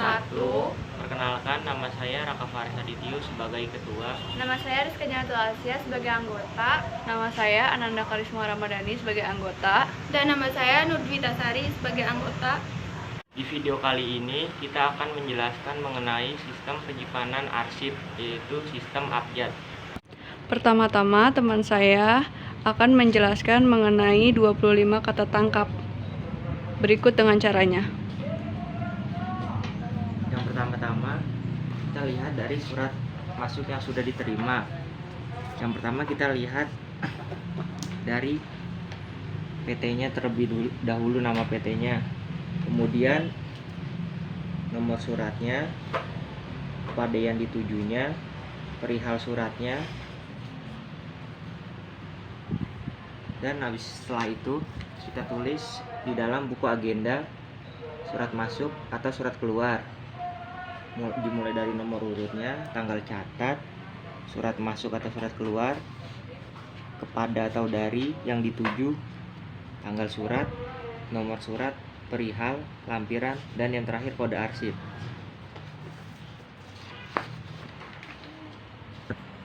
1. Perkenalkan, nama saya Raka Faris Adityo sebagai ketua. Nama saya Rizka Janatul Asia sebagai anggota. Nama saya Ananda Karisma Ramadhani sebagai anggota. Dan nama saya Nurdwita Sari sebagai anggota. Di video kali ini kita akan menjelaskan mengenai sistem penyimpanan arsip, yaitu sistem abjad. Pertama-tama teman saya akan menjelaskan mengenai 25 kata tangkap. Berikut dengan caranya. Yang pertama-tama kita lihat dari surat masuk yang sudah diterima. Yang pertama kita lihat dari PT-nya terlebih dahulu, nama PT-nya, kemudian nomor suratnya, pada yang ditujunya, perihal suratnya, dan habis setelah itu kita tulis di dalam buku agenda surat masuk atau surat keluar, dimulai dari nomor urutnya, tanggal catat, surat masuk atau surat keluar, kepada atau dari yang dituju, tanggal surat, nomor surat, perihal, lampiran, dan yang terakhir kode arsip.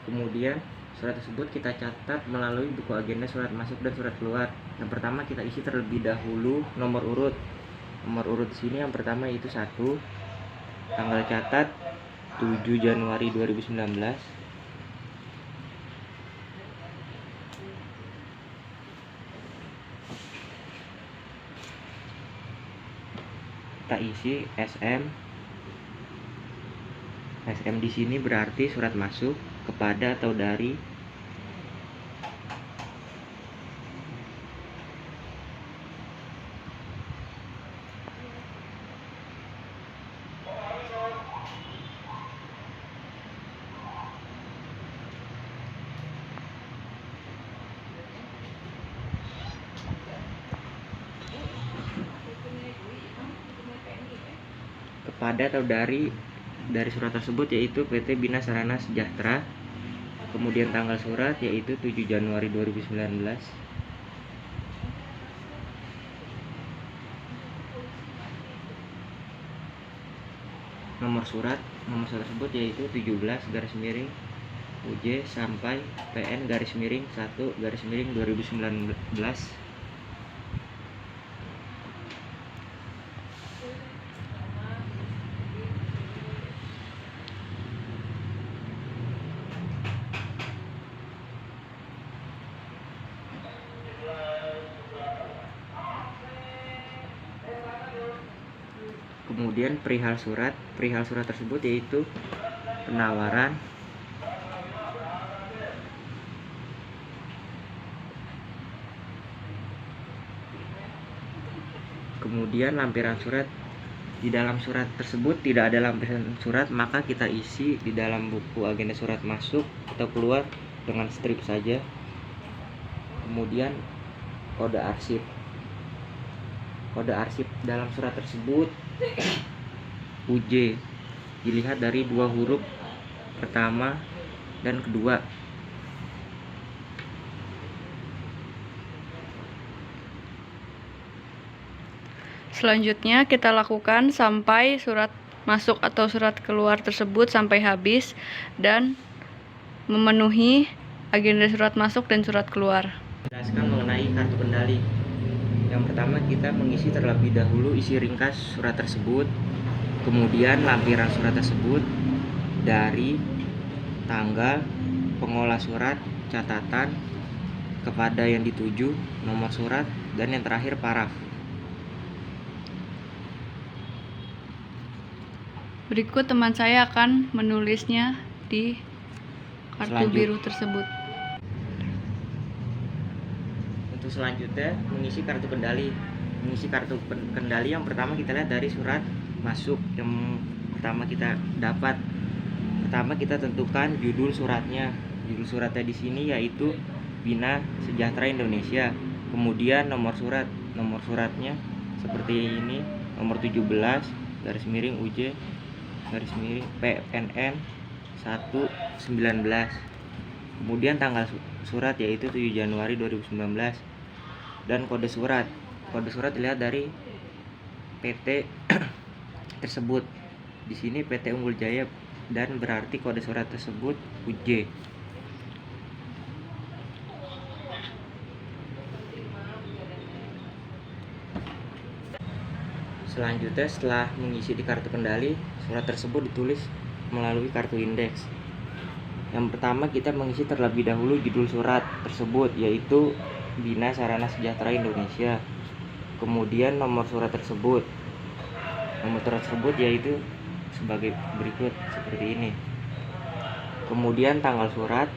Kemudian surat tersebut kita catat melalui buku agenda surat masuk dan surat keluar. Yang pertama kita isi terlebih dahulu nomor urut. Nomor urut sini yang pertama yaitu 1, tanggal catat 7 Januari 2019. Kita isi SM. SM di sini berarti surat masuk, kepada atau dari. Kepada atau dari surat tersebut yaitu PT Bina Sarana Sejahtera. Kemudian tanggal surat yaitu 7 Januari 2019. Nomor surat tersebut yaitu 17 garis miring UJ sampai PN garis miring 1 garis miring 2019. Kemudian perihal surat tersebut yaitu penawaran, kemudian lampiran surat. Di dalam surat tersebut tidak ada lampiran surat, maka kita isi di dalam buku agenda surat masuk atau keluar dengan strip saja. Kemudian kode arsip dalam surat tersebut UJ dilihat dari 2 huruf pertama dan kedua. Selanjutnya kita lakukan sampai surat masuk atau surat keluar tersebut sampai habis dan memenuhi agenda surat masuk dan surat keluar. Jelaskan mengenai kartu kendali. Yang pertama kita mengisi terlebih dahulu isi ringkas surat tersebut, kemudian lampiran surat tersebut, dari, tanggal, pengolah surat, catatan, kepada yang dituju, nomor surat, dan yang terakhir paraf. Berikut teman saya akan menulisnya di kartu biru tersebut. Untuk selanjutnya mengisi kartu kendali. Yang pertama kita lihat dari surat masuk yang pertama kita dapat. Pertama kita tentukan judul suratnya. Judul suratnya di sini yaitu Bina Sejahtera Indonesia. Kemudian nomor suratnya seperti ini, nomor 17 garis miring UJ garis miring PNN 1/19. Kemudian tanggal surat yaitu 7 Januari 2019 dan kode surat dilihat dari PT tersebut Di sini PT Unggul Jaya dan berarti kode surat tersebut UJ. Selanjutnya, setelah mengisi di kartu kendali, surat tersebut ditulis melalui kartu indeks. Yang pertama, kita mengisi terlebih dahulu judul surat tersebut, yaitu Bina Sarana Sejahtera Indonesia. Kemudian nomor surat tersebut. Nomor surat tersebut yaitu sebagai berikut, seperti ini. Kemudian tanggal surat,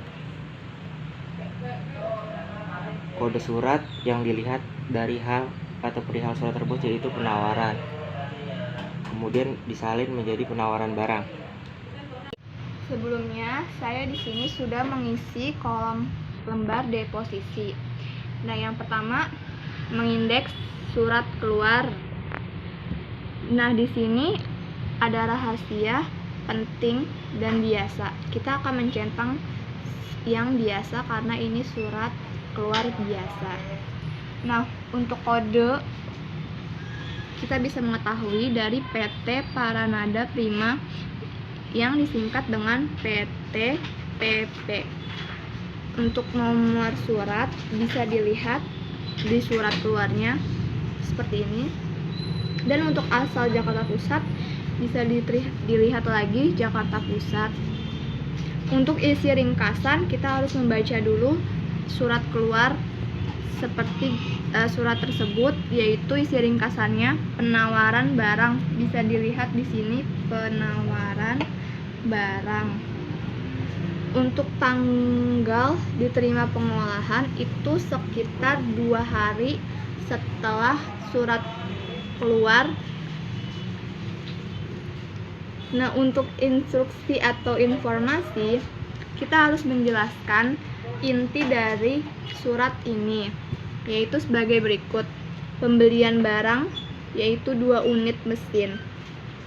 kode surat yang dilihat dari hal atau perihal surat tersebut yaitu penawaran. Kemudian disalin menjadi penawaran barang. Sebelumnya, saya di sini sudah mengisi kolom lembar deposisi. Nah, yang pertama mengindeks surat keluar. Nah, di sini ada rahasia, penting, dan biasa. Kita akan mencentang yang biasa karena ini surat keluar biasa. Nah, untuk kode kita bisa mengetahui dari PT Paranada Prima yang disingkat dengan PT PP. Untuk nomor surat bisa dilihat di surat keluarnya seperti ini. Dan untuk asal Jakarta Pusat bisa dilihat lagi Jakarta Pusat. Untuk isi ringkasan kita harus membaca dulu surat keluar seperti surat tersebut, yaitu isi ringkasannya penawaran barang. Bisa dilihat di sini penawaran barang. Untuk tanggal diterima pengolahan itu sekitar 2 hari setelah surat keluar. Nah, untuk instruksi atau informasi kita harus menjelaskan inti dari surat ini, yaitu sebagai berikut. Pembelian barang yaitu 2 unit mesin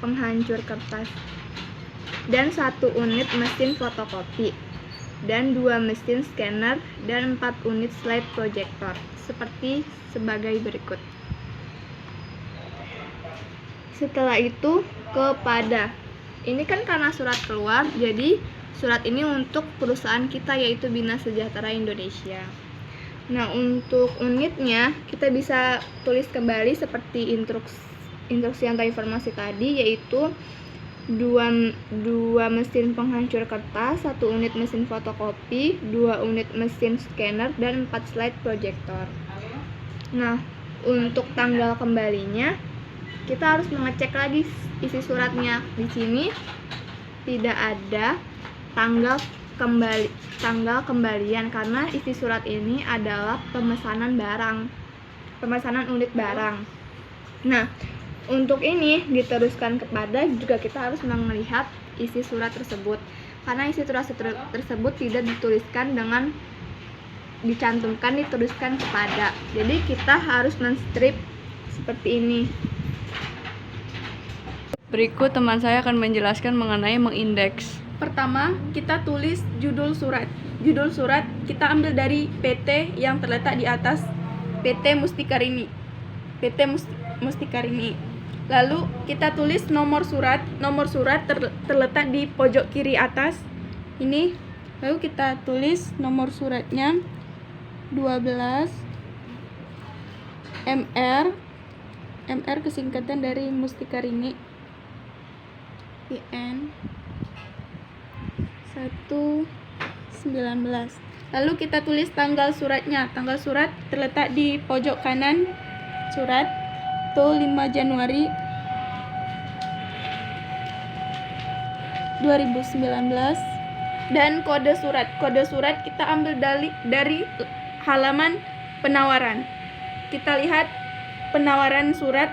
penghancur kertas dan 1 unit mesin fotokopi dan 2 mesin scanner dan 4 unit slide projector, seperti sebagai berikut. Setelah itu kepada, ini kan karena surat keluar, jadi surat ini untuk perusahaan kita yaitu Bina Sejahtera Indonesia. Nah, untuk unitnya kita bisa tulis kembali seperti instruksi atau informasi tadi, yaitu 2 mesin penghancur kertas, 1 unit mesin fotokopi, 2 unit mesin scanner, dan 4 slide projector. Nah, untuk tanggal kembalinya kita harus mengecek lagi isi suratnya. Di sini tidak ada tanggal kembalian karena isi surat ini adalah pemesanan unit barang. Nah, untuk ini diteruskan kepada, juga kita harus melihat isi surat tersebut karena isi surat tersebut tidak dituliskan dengan dituliskan kepada. Jadi kita harus men-strip seperti ini. Berikut teman saya akan menjelaskan mengenai mengindeks. Pertama, kita tulis judul surat. Judul surat kita ambil dari PT yang terletak di atas, PT Mustikarini. Lalu kita tulis nomor surat. Nomor surat terletak di pojok kiri atas. Ini. Lalu kita tulis nomor suratnya 12 MR. MR kesingkatan dari Mustikarini. IN 119. Lalu kita tulis tanggal suratnya. Tanggal surat terletak di pojok kanan surat, itu 5 Januari 2019. Dan kode surat. Kode surat kita ambil dari halaman penawaran. Kita lihat penawaran surat.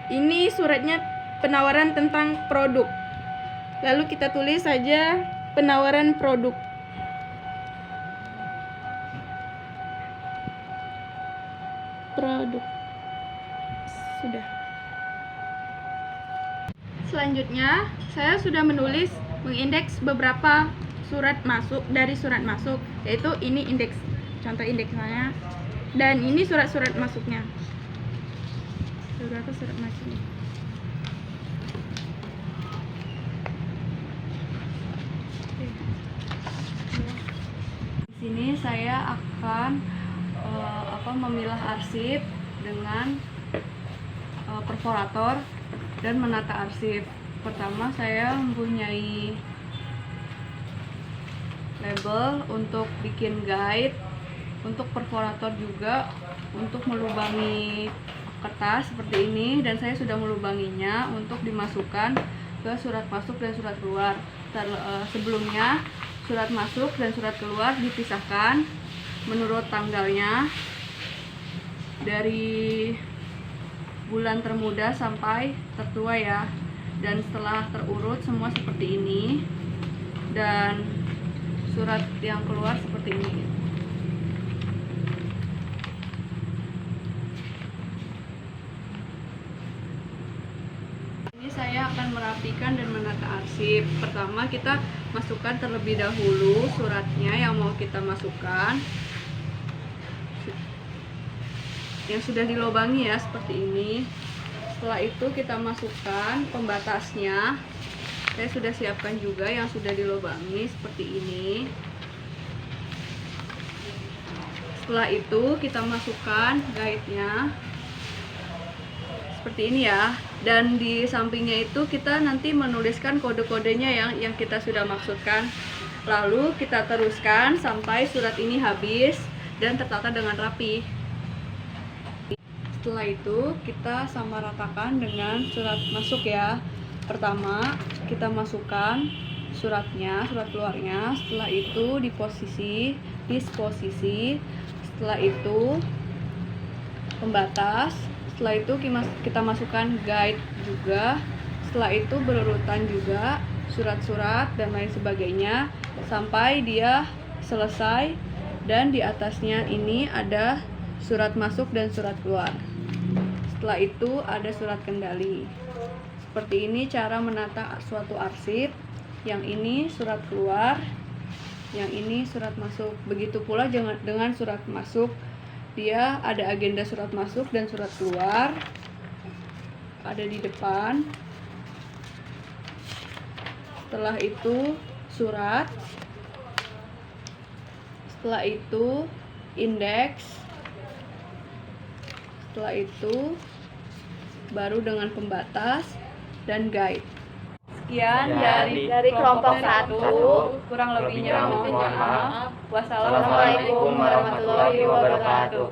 Ini suratnya penawaran tentang produk. Lalu kita tulis saja penawaran produk. Sudah. Selanjutnya, saya sudah mengindeks beberapa surat masuk dari surat masuk, yaitu ini indeks, contoh indeksnya, dan ini surat-surat masuknya. Beberapa surat masuknya. saya akan memilah arsip dengan perforator dan menata arsip. Pertama saya mempunyai label untuk bikin guide, untuk perforator juga untuk melubangi kertas seperti ini, dan saya sudah melubanginya untuk dimasukkan ke surat masuk dan surat keluar. Sebelumnya surat masuk dan surat keluar dipisahkan menurut tanggalnya dari bulan termuda sampai tertua ya, dan setelah terurut semua seperti ini, dan surat yang keluar seperti ini. Ini saya akan merapikan dan menata arsip. Pertama kita masukkan terlebih dahulu suratnya yang mau kita masukkan, yang sudah dilobangi ya, seperti ini. Setelah itu kita masukkan pembatasnya. Saya sudah siapkan juga yang sudah dilobangi seperti ini. Setelah itu kita masukkan guide-nya seperti ini ya, dan di sampingnya itu kita nanti menuliskan kode-kodenya yang kita sudah maksudkan. Lalu kita teruskan sampai surat ini habis dan tertata dengan rapi. Setelah itu kita samaratakan dengan surat masuk ya. Pertama kita masukkan suratnya, surat keluarnya. Setelah itu disposisi. Setelah itu pembatas. Setelah itu kita masukkan guide juga. Setelah itu berurutan juga surat-surat dan lain sebagainya sampai dia selesai, dan di atasnya ini ada surat masuk dan surat keluar. Setelah itu ada surat kendali. Seperti ini cara menata suatu arsip. Yang ini surat keluar, yang ini surat masuk. Begitu pula dengan surat masuk, dia ada agenda surat masuk dan surat keluar ada di depan. Setelah itu surat, setelah itu indeks, setelah itu baru dengan pembatas dan guide. Sekian dari kelompok 1, kurang lebihnya mohon maaf. Wassalamualaikum warahmatullahi wabarakatuh.